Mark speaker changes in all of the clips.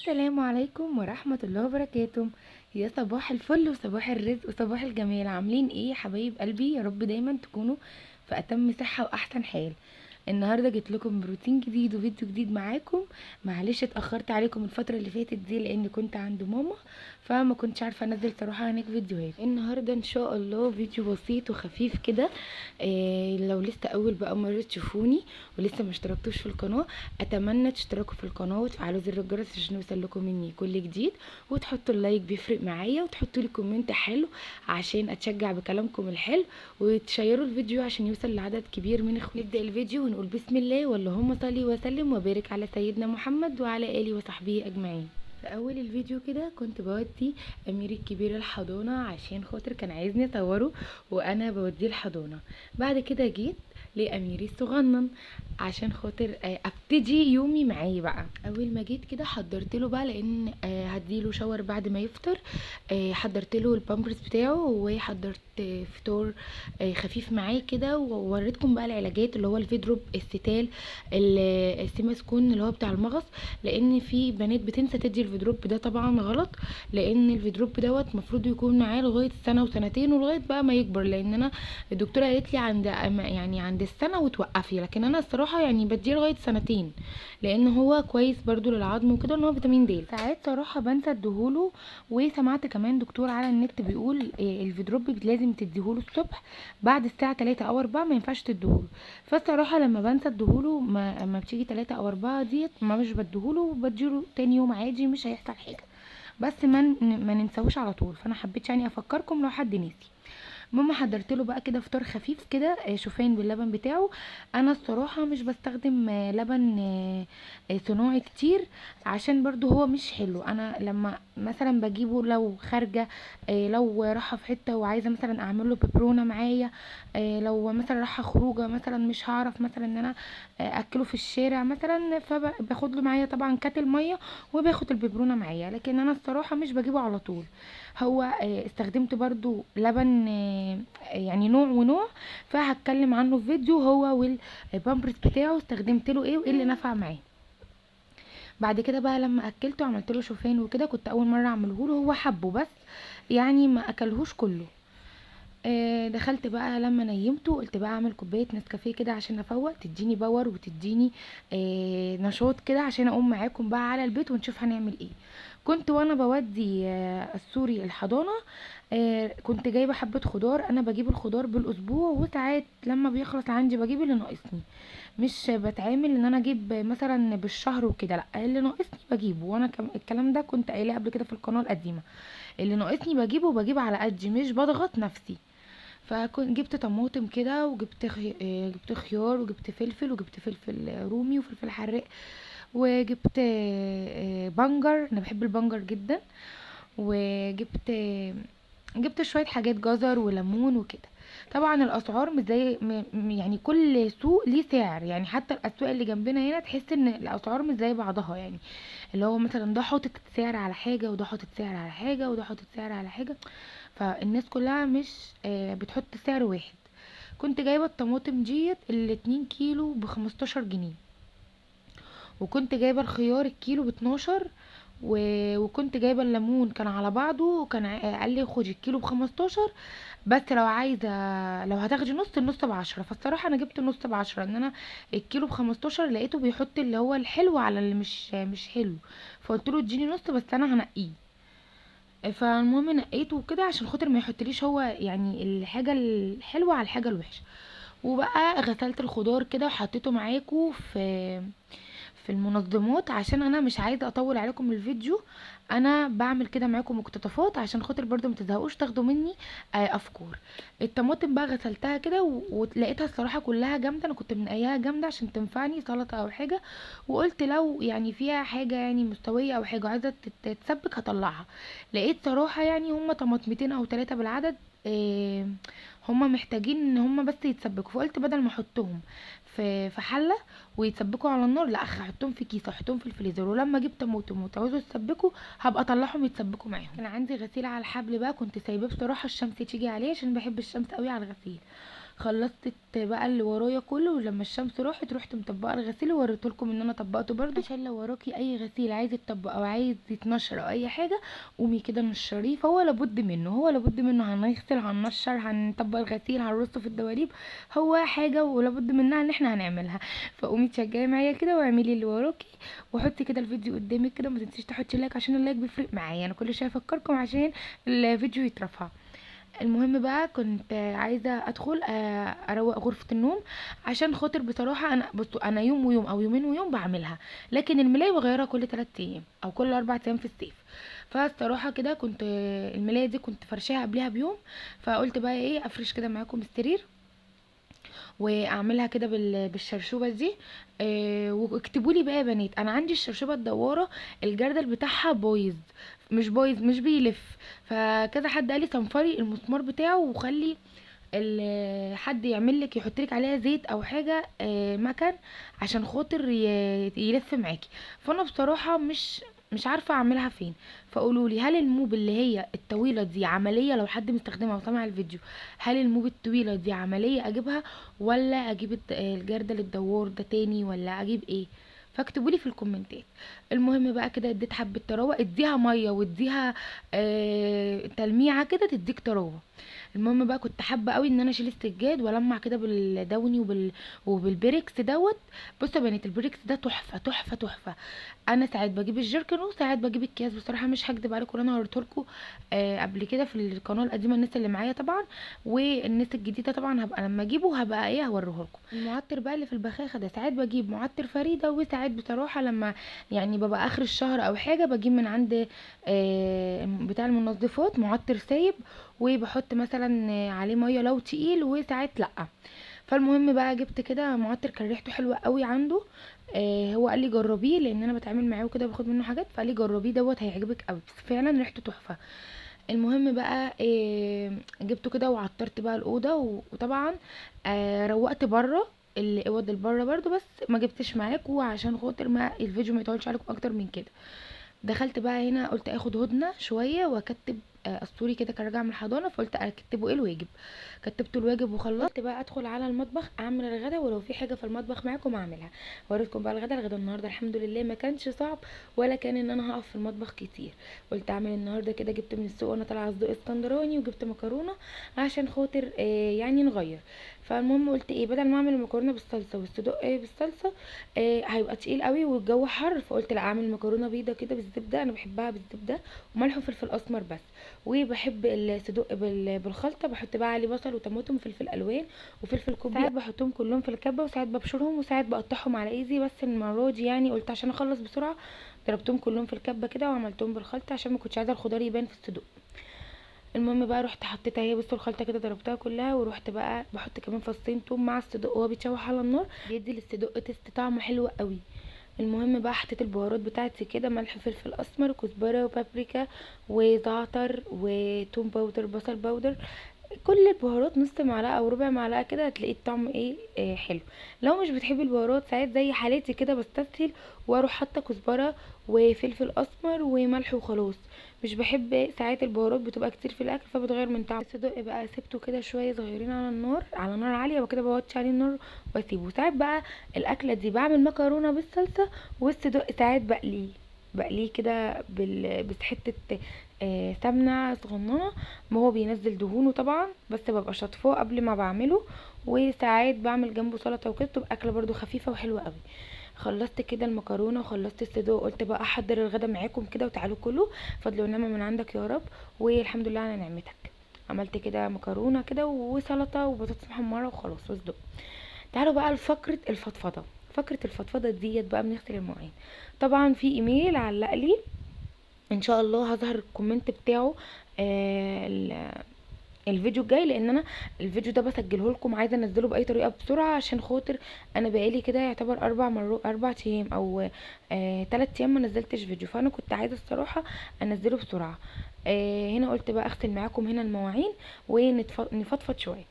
Speaker 1: السلام عليكم ورحمة الله وبركاته. يا صباح الفل وصباح الرزق وصباح الجمال، عاملين ايه يا حبايب قلبي؟ يا رب دايما تكونوا في اتم صحة واحسن حال. النهارده جيت لكم بروتين جديد وفيديو جديد معاكم. معلش اتاخرت عليكم الفتره اللي فاتت دي لان كنت عند ماما، فما كنتش عارفه انزل صراحه هناك فيديوهات. النهارده ان شاء الله فيديو بسيط وخفيف كده. لو لسه اول بقى مره تشوفوني ولسه ما اشتركتوش في القناه، اتمنى تشتركوا في القناه وتفعلوا زر الجرس عشان يوصل لكم مني كل جديد، وتحطوا اللايك بيفرق معايا، وتحطوا لي كومنت حلو عشان اتشجع بكلامكم الحلو، وتشيروا الفيديو عشان يوصل لعدد كبير من اخواني. نبدا الفيديو ونقول بسم الله، واللهم صل وسلم وبارك على سيدنا محمد وعلى اله وصحبه اجمعين. في اول الفيديو كده كنت بودي امير الكبير الحضانه عشان خاطر كان عايزني اصوره وانا بوديه الحضانه. بعد كده جيت لاميري الصغنن عشان خاطر ابتدي يومي معاه بقى. اول ما جيت كده حضرت له بقى لان هديله شاور بعد ما يفطر. حضرت له البامبرز بتاعه وحضرت فطور خفيف معاه كده، ووريتكم بقى العلاجات اللي هو الفيدروب، الستال، السيماسكون اللي هو بتاع المغص، لان في بنات بتنسى تدي الفيدروب ده. طبعا غلط، لان الفيدروب دوت المفروض يكون معاه لغايه سنه وسنتين ولغايه بقى ما يكبر، لان انا الدكتوره قالت لي عند السنه وتوقفي، لكن انا الصراحه يعني بديه لغايه سنتين لان هو كويس برضو للعظم وكده، ان هو فيتامين د. ساعات صراحه بنسى اديهوله، وسمعت كمان دكتور على النت بيقول الفيدروب لازم تديهوله الصبح بعد الساعه 3 او 4، ما ينفعش تديهوله. فالصراحه لما بنسى اديهوله ما بتيجي 3 او 4 ديت ما مش بديهوله، وبديله تاني يوم عادي مش هيحصل حاجه، بس ما ننساوش على طول. فانا حبيت يعني افكركم لو حد نسي. ماما حضرت له بقى كده فطار خفيف كده، شوفان باللبن بتاعه. انا الصراحه مش بستخدم لبن صناعي كتير عشان برضو هو مش حلو. انا لما مثلا بجيبه لو خارجه، لو رايحه في حته وعايزه مثلا اعمل له بيبرونه معايا، لو مثلا رايحه خروجه مثلا مش هعرف مثلا ان انا اكله في الشارع مثلا، فباخد له معايا طبعا كاتل ميه وباخد البيبرونه معايا، لكن انا الصراحه مش بجيبه على طول. هو استخدمت برضو لبن يعني نوع ونوع، فهتكلم عنه في فيديو هو والبامبرز بتاعه استخدمت له ايه وايه اللي نفع معاه. بعد كده بقى لما اكلته عملت له شوفان وكده، كنت اول مره اعمله له، هو حبه بس يعني ما اكلهوش كله. دخلت بقى لما نيمته قلت بقى اعمل كوبايه نسكافيه كده عشان افوق، تديني باور وتديني نشاط كده عشان اقوم معاكم بقى على البيت ونشوف هنعمل ايه. كنت وانا بودي السوري الحضانه، كنت جايبه حبه خضار. انا بجيب الخضار بالاسبوع، وساعات لما بيخلص عندي بجيب اللي ناقصني، مش بتعامل ان انا اجيب مثلا بالشهر وكده، لا اللي ناقصني بجيبه. وانا الكلام ده كنت قايلاه قبل كده في القناه القديمه، اللي ناقصني بجيبه وبجيب على قدي مش بضغط نفسي. فكنت جبت طماطم كده وجبت جبت خيار وجبت فلفل وجبت فلفل رومي وفلفل حراق، وجبت بنجر، انا بحب البنجر جدا، وجبت جبت شويه حاجات جزر وليمون وكده. طبعا الاسعار مش زي يعني كل سوق ليه سعر، يعني حتى الاسواق اللي جنبنا هنا تحس ان الاسعار مش زي بعضها، يعني اللي هو مثلا ده حاطط سعر على حاجه وده حاطط سعر على حاجه وده حاطط سعر على حاجه، فالناس كلها مش بتحط سعر واحد. كنت جايبه الطماطم ديت الاتنين كيلو ب15 جنيه، وكنت جايبه الخيار الكيلو ب12، وكنت جايبه الليمون كان على بعضه، وكان قال لي خدي الكيلو ب15، بس لو عايزه لو هتاخدي نص النص ب10. فالصراحه انا جبت النص ب10، ان انا الكيلو ب15 لقيته بيحط اللي هو الحلو على اللي مش حلو، فقلت له اديني نص بس انا هنقيه. فالمهم نقيته وكده عشان خاطر ما يحطليش هو يعني الحاجه الحلوه على الحاجه الوحشه. وبقى غسلت الخضار كده وحطيته معاكم في المنظمات عشان انا مش عايزه اطول عليكم الفيديو. انا بعمل كده معاكم مقتطفات عشان خاطر برضو متزهقوش تاخدوا مني افكار. الطماطم بقى غسلتها كده ولقيتها الصراحه كلها جامده، انا كنت منقياها جامده عشان تنفعني سلطه او حاجه، وقلت لو يعني فيها حاجه يعني مستويه او حاجه عايزه تتسبك هطلعها. لقيت صراحه يعني هما طماطمتين او 3 بالعدد، هما محتاجين ان هما بس يتسبكوا، فقلت بدل ما احطهم في حله ويتسبكوا على النار، لا احطهم في كيس واحطهم في الفريزر، ولما اجيب طماطم وتعوزوا يتسبكوا هبقى اطلعهم يتسبكوا معاهم. كان عندي غسيل على الحبل بقى كنت سايباه بصراحه الشمس تيجي عليه عشان بحب الشمس قوي على الغسيل، خلصت بقى اللي ورايا كله، ولما الشمس راحت رحت مطبقه الغسيل ووريتلكم ان انا طبقته برضو، عشان لو وراكي اي غسيل عايز يتطبق او عايز يتنشر او اي حاجه قومي كده نشريه، فهو لابد منه، هو لابد منه، هنغسل هننشر هنطبق الغسيل هنرصه في الدواليب، هو حاجه ولابد منها ان احنا هنعملها. فقومي تشجعي معايا كده واعملي اللي وراكي، وحطي كده الفيديو قدامك كده، ما تنسيش تحطي لايك عشان اللايك بيفرق معايا، انا كل شويه افكركم عشان الفيديو يترفع. المهم بقى كنت عايزه ادخل اروق غرفه النوم، عشان خاطر بصراحه انا بصوا انا يوم ويوم او يومين ويوم بعملها، لكن الملايه بغيرها كل 3 ايام او كل 4 ايام في الصيف. فالصراحه كده كنت الملايه دي كنت فرشاها قبلها بيوم، فقلت بقى ايه افرش كده معاكم السرير واعملها كده بالشرشوبه دي. واكتبوا لي بقى يا بنات، انا عندي الشرشوبه الدواره الجردل بتاعها بايظ، مش بايظ مش بيلف، فكذا حد قال لي صنفري المسمار بتاعه وخلي حد يعمل لك يحط لك عليها زيت او حاجه مكن عشان خاطر يلف معاكي. فانا بصراحه مش عارفه اعملها فين، فقولوا لي هل الموب اللي هي الطويله دي عمليه لو حد مستخدمها وسمع الفيديو، هل الموب الطويله دي عمليه اجيبها ولا اجيب الجردل الدوار ده تاني ولا اجيب ايه؟ فاكتبولي في الكومنتات. المهم بقى كده اديت حبه طراوه، اديها ميه واديها تلميعه كده تديك طراوه. المهم بقى كنت حابه قوي ان انا اشيل السجاد والمع كده بالدوني وبالبريكس دوت. بصوا يا بنات البريكس ده تحفه تحفه تحفه، انا ساعات بجيب الجيركن وساعات بجيب الكياس، بصراحه مش هكدب عليكم انا وريتهولكوا قبل كده في القناه القديمه، الناس اللي معايا طبعا والناس الجديده طبعا هبقى لما اجيبه هبقى ايه هوريهولكم. المعطر بقى اللي في البخاخه ده ساعات بجيب معطر فريده، وساعات بصراحه لما يعني ببقى اخر الشهر او حاجه بجيب من عند بتاع المنظفات معطر سايب، وبحط مثلا عليه ميه لو تقيل وساعات لا. فالمهم بقى جبت كده معطر كان ريحته حلوه قوي عنده، هو قال لي جربيه لان انا بتعامل معاه وكده باخد منه حاجات، فقال لي جربيه دوت هيعجبك قوي، بس فعلا ريحته تحفه. المهم بقى جبته كده وعطرت بقى الاوضه وطبعا روقت بره الاوض اللي بره برضو، بس ما جبتش معاكم عشان خاطر ما الفيديو ما يطولش عليكم اكتر من كده. دخلت بقى هنا قلت اخد هدنه شويه واكتب اسطوري كده كان راجع من الحضانه، فقلت اكتبه ايه الواجب، كتبته الواجب وخلصت. قلت بقى ادخل على المطبخ اعمل الغدا، ولو في حاجه في المطبخ معاكم اعملها. وريتكم بقى الغدا النهارده الحمد لله ما كانش صعب ولا كان ان انا هقف في المطبخ كتير. قلت اعمل النهارده كده، جبت من السوق وانا طالعه صدق اسكندراني وجبت مكرونه عشان خاطر يعني نغير. فالمهم قلت ايه بدل ما اعمل المكرونه بالصلصه والصدق بالصلصه هيبقى تقيل قوي والجو حر، فقلت لا اعمل مكرونه بيضه كده بالزبده، انا بحبها بالزبده وملح وفلفل اسمر بس، وبحب الصدق بالخلطه، بحط بقى عليه بصل وطماطم وفلفل الوان وفلفل كوبي، ساعات بحطهم كلهم في الكبه وساعات ببشرهم وساعات بقطعهم على ايزي، بس المره دي يعني قلت عشان اخلص بسرعه ضربتهم كلهم في الكبه كده وعملتهم بالخلطه عشان ما كنتش عايزه الخضار يبان في الصدق. المهم بقى رحت حطيتها هي بصوا الخلطه كده ضربتها كلها، ورحت بقى بحط كمان فصين توم مع الصدق وهو بيتشوح على النار، بيدي للصدق تيست طعمه حلو قوي. المهم بقى حطيت البهارات بتاعتي كده ملح وفلفل اسمر وكزبره وبابريكا وزعتر وتوم باودر بصل باودر، كل البهارات نص معلقه او ربع معلقه كده هتلاقي الطعم ايه حلو. لو مش بتحبي البهارات ساعات زي حالاتي كده بستسهل واروح حاطه كزبره وفلفل اسمر وملح وخلاص، مش بحب ساعات البهارات بتبقى كتير في الاكل فبتغير من طعم الصدق. بقى سبته كده شويه صغيرين على النار على نار عاليه وكده بوطي عليه النار واسيبه. ساعات بقى الاكله دي بعمل مكرونه بالصلصه والصدق ساعات بقليه كده بس حته سمنه صغننه، ما هو بينزل دهونه طبعا بس ببقى شاطفاه قبل ما بعمله، وساعات بعمل جنبه سلطه وكده تبقى اكله برده خفيفه وحلوه قوي. خلصت كده المكرونه وخلصت الصدق وقلت بقى احضر الغدا معاكم كده وتعالوا كلوا فضل ونعمه من عندك يا رب، والحمد لله على نعمتك. عملت كده مكرونه كده وسلطه وبطاطس محمره وخلاص وصدق. تعالوا بقى لفقره الفضفضه. فقره الفضفضه ديت بقى بنغسل المواعين. طبعا في ايميل علق لي ان شاء الله هظهر الكومنت بتاعه الفيديو الجاي، لان انا الفيديو ده بسجله لكم عايزه انزله باي طريقه بسرعه عشان خاطر انا بقالي كده يعتبر 4 ايام او 3 ايام ما نزلتش فيديو، فانا كنت عايزه الصراحه انزله بسرعه. هنا قلت بقى اغسل معاكم هنا المواعين ونفضفض شويه.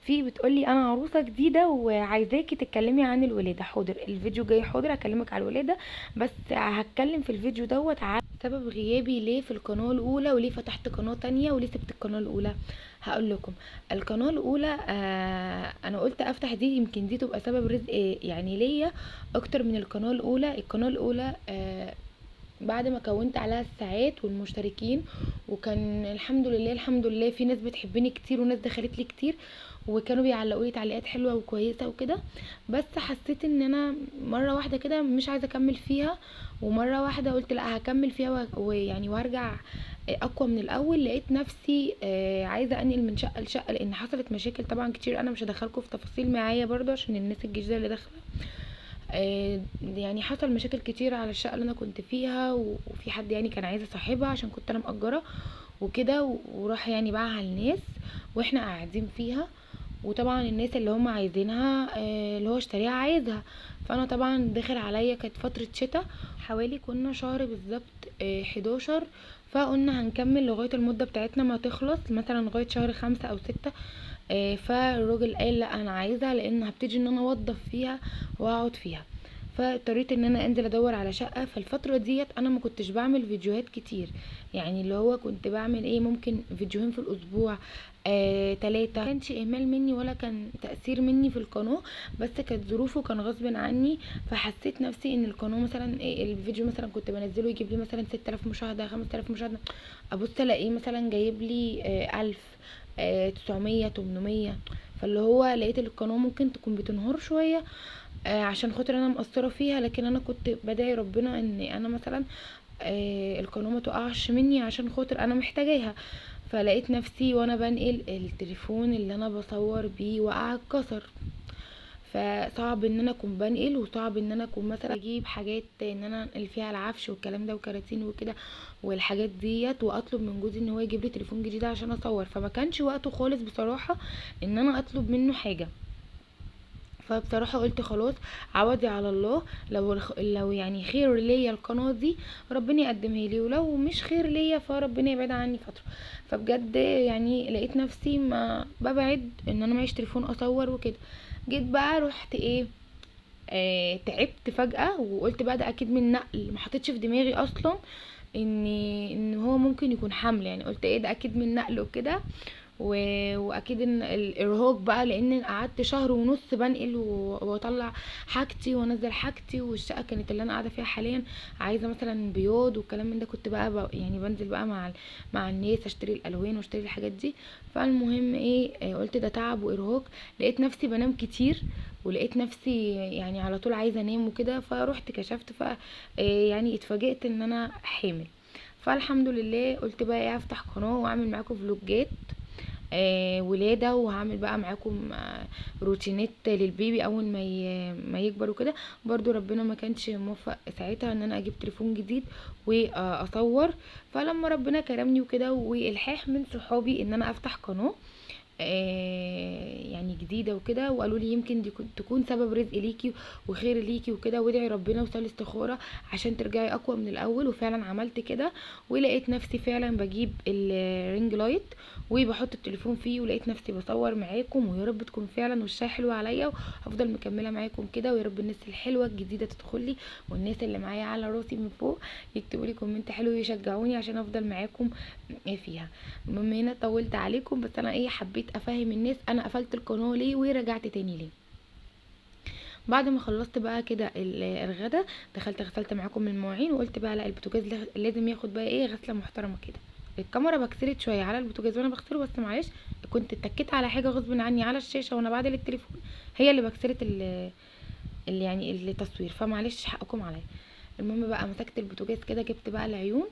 Speaker 1: في بتقولي انا عروسه جديده وعايزاكي تتكلمي عن الولاده. حاضر، الفيديو جاي، حاضر هكلمك على الولاده. بس هتكلم في الفيديو دوت على سبب غيابي ليه في القناه الاولى، وليه فتحت قناه تانية، وليه سبت القناه الاولى. هقول لكم. القناه الاولى انا قلت افتح دي، يمكن دي تبقى سبب رزق يعني ليا اكتر من القناه الاولى. القناه الاولى بعد ما كونت عليها الساعات والمشتركين، وكان الحمد لله الحمد لله في ناس بتحبني كتير وناس دخلت لي كتير، وكانوا بيعلقوا لي تعليقات حلوه وكويسه وكده. بس حسيت ان انا مره واحده كده مش عايزه اكمل فيها، ومره واحده قلت لا هكمل فيها ويعني وهرجع اقوى من الاول. لقيت نفسي عايزه انقل من شقه لشقه، لان حصلت مشاكل طبعا كتير. انا مش هدخلكم في تفاصيل معايا برضو عشان الناس الجديده اللي داخله. يعني حصل مشاكل كتير على الشقه اللي انا كنت فيها، وفي حد يعني كان عايز يصاحبها عشان كنت انا مأجره وكده، وراح يعني باعها للناس واحنا قاعدين فيها. وطبعا الناس اللي هم عايزينها اللي هو اشتريها عايزها. فانا طبعا داخل عليا كانت فتره شتاء، حوالي كنا شهر بالظبط 11. فقلنا هنكمل لغايه المده بتاعتنا ما تخلص، مثلا لغايه شهر 5 او 6. فالراجل قال لا انا عايزها، لان هبتدي ان انا اوضف فيها واقعد فيها. فاضطريت ان انا انزل ادور على شقه. فالفتره ديت انا ما كنتش بعمل فيديوهات كتير، يعني اللي هو كنت بعمل ايه، ممكن فيديوهين في الاسبوع 3. كانش اهمال مني ولا كان تأثير مني في القناة، بس كانت ظروفه كان غصب عني. فحسيت نفسي ان القناة مثلا الفيديو مثلا كنت بنزله يجيب لي مثلا 6000 مشاهدة، 5000 مشاهدة، ابص الاقيه مثلا جايب لي 1000 900 800. فاللي هو لقيت القناة ممكن تكون بتنهار شوية عشان خاطر انا مقصرة فيها. لكن انا كنت بدعي ربنا ان انا مثلا القناة ما تقعش مني عشان خاطر انا محتاجاها. فلقيت نفسي وانا بنقل التليفون اللي انا بصور بيه وقع اتكسر. فصعب ان انا اكون بنقل، وصعب ان انا اكون مثلا اجيب حاجات ان انا انقل فيها العفش والكلام ده وكراتين وكده والحاجات ديت، واطلب من جوزي ان هو يجيب لي تليفون جديد عشان اصور. فما كانش وقته خالص بصراحة ان انا اطلب منه حاجة. فبصراحة قلت خلاص، عوضي على الله. لو يعني خير ليا القناة دي ربنا يقدمها لي، ولو مش خير ليا فربنا يبعد عني فترة. فبجد يعني لقيت نفسي ما ببعد ان انا معيش تليفون اصور وكده. جيت بقى رحت ايه تعبت فجأة، وقلت بقى ده اكيد من نقل. ما حطيتش في دماغي اصلا ان هو ممكن يكون حمل، يعني قلت ايه ده اكيد من نقل وكده. واكيد ان الارهاق بقى، لان قعدت شهر ونص بنقل واطلع حاجتي وانزل حاجتي. والشقه كانت اللي انا قاعده فيها حاليا عايزه مثلا بياض والكلام من ده. كنت بقى يعني بنزل بقى مع الناس اشتري الالوان واشتري الحاجات دي. فالمهم ايه قلت ده تعب وارهاق. لقيت نفسي بنام كتير، ولقيت نفسي يعني على طول عايزه انام وكده. فروحت كشفت يعني اتفاجئت ان انا حامل. فالحمد لله قلت بقى ايه افتح قناه واعمل معاكم فلوجات ولاده، وهعمل بقى معاكم روتينات للبيبي اول ما يكبر وكده. برضو ربنا ما كانش موفق ساعتها ان انا اجيب تليفون جديد واصور. فلما ربنا كرمني وكده والحاح من صحابي ان انا افتح قناه يعني جديده وكده، وقالوا لي يمكن دي تكون سبب رزق ليكي وخير ليكي وكده، وادعي ربنا وصلي استخاره عشان ترجعي اقوى من الاول. وفعلا عملت كده، ولقيت نفسي فعلا بجيب الرينج لايت وبحط التليفون فيه، ولقيت نفسي بصور معاكم. ويا رب تكون فعلا وشها حلوه عليا، وهفضل مكمله معاكم كده. ويا رب الناس الحلوه الجديده تدخلي، والناس اللي معايا على راسي من فوق يكتبوا لي كومنت حلو ويشجعوني عشان افضل معاكم فيها. المهم هنا طولت عليكم، بس انا ايه حبيت افهم الناس انا قفلت القناه ليه ورجعت تاني ليه. بعد ما خلصت بقى كده الغدا، دخلت غسلت معاكم المواعين، وقلت بقى لا البوتاجاز لازم ياخد بقى ايه غسله محترمه كده. الكاميرا بكسرت شويه على البوتاجاز وانا بغسله، بس معلش كنت اتكيت على حاجه غصب عني على الشاشه وانا بعدل التليفون، هي اللي بكسرت اللي يعني التصوير، فمعلش حقكم عليا. المهم بقى مسكت البوتاجاز كده، جبت بقى العيون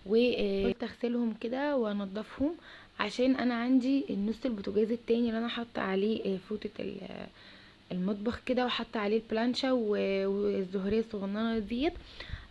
Speaker 1: وقلت اغسلهم كده وانضفهم، عشان انا عندي النص البوتاجاز التاني اللي انا حاطه عليه فوطه المطبخ كده، وحاطه عليه البلانشا والزهريه الصغننه ديت.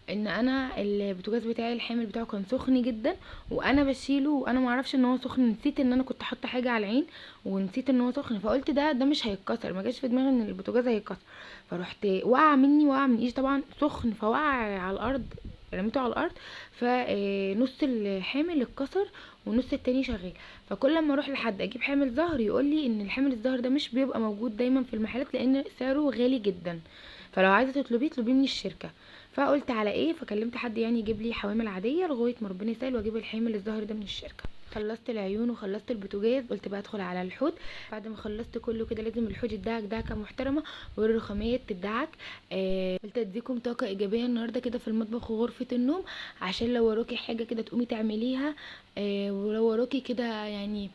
Speaker 1: ان انا البوتاجاز بتاعي الحامل بتاعه كان سخن جدا، وانا بشيله وانا معرفش ان هو سخن. نسيت ان انا كنت حاطه حاجه على العين ونسيت ان هو سخن. فقلت ده مش هيتكسر، ما جاش في دماغي ان البوتاجاز هيتكسر. فرحت وقع مني، وقع من ايدي طبعا سخن، فوقع على الارض، رميته على الارض. فنص الحامل اتكسر والنص التاني شغال. فكل لما اروح لحد اجيب حامل ظهر يقول لي ان الحامل الظهر ده مش بيبقى موجود دايما في المحلات لان سعره غالي جدا، فلو عايزه تطلبيه اطلبيه من الشركه. فقلت على ايه، فكلمت حد يعني يجيب لي حوامل عاديه لغايه ما ربنا يسهل واجيب الحامل الظهر ده من الشركه. خلصت العيون وخلصت البوتاجاز، قلت بقى ادخل على الحوض. بعد ما خلصت كله كده لازم الحوض يدعك دعكه محترمه والرخامات تدعك. قلت اديكم طاقه ايجابيه النهارده كده في المطبخ وغرفه النوم، عشان لو وراكي حاجه كده تقومي تعمليها. ولو وراكي كده يعني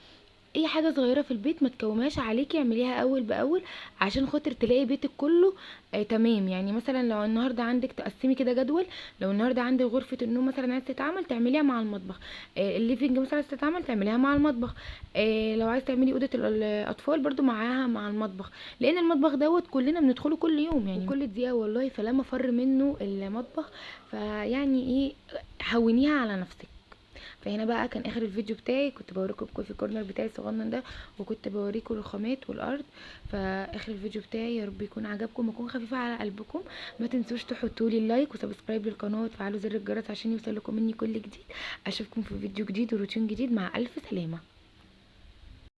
Speaker 1: اي حاجه صغيره في البيت ما تكومهاش عليكي، اعمليها اول باول عشان خاطر تلاقي بيتك كله تمام. يعني مثلا لو النهارده عندك تقسمي كده جدول، لو النهارده عندك غرفه النوم مثلا عايز تتعمل تعمليها مع المطبخ، الليفينج مثلا عايز تتعمل تعمليها مع المطبخ، لو عايز تعملي اوضه الاطفال برضو معاها مع المطبخ، لان المطبخ دوت كلنا بندخله كل يوم يعني كل دقيقه والله، فلا مفر منه المطبخ. فيعني ايه، هونيها على نفسك. فهنا بقى كان اخر الفيديو بتاعي، كنت بوريكم الكوفي كورنر بتاعي الصغنن ده، وكنت بوريكم الرخامات والارض. فاخر الفيديو بتاعي يا رب يكون عجبكم ويكون خفيف على قلبكم. ما تنسوش تحطوا لي اللايك وسبسكرايب للقناه وتفعلوا زر الجرس عشان يوصلكم مني كل جديد. اشوفكم في فيديو جديد وروتين جديد، مع الف سلامه.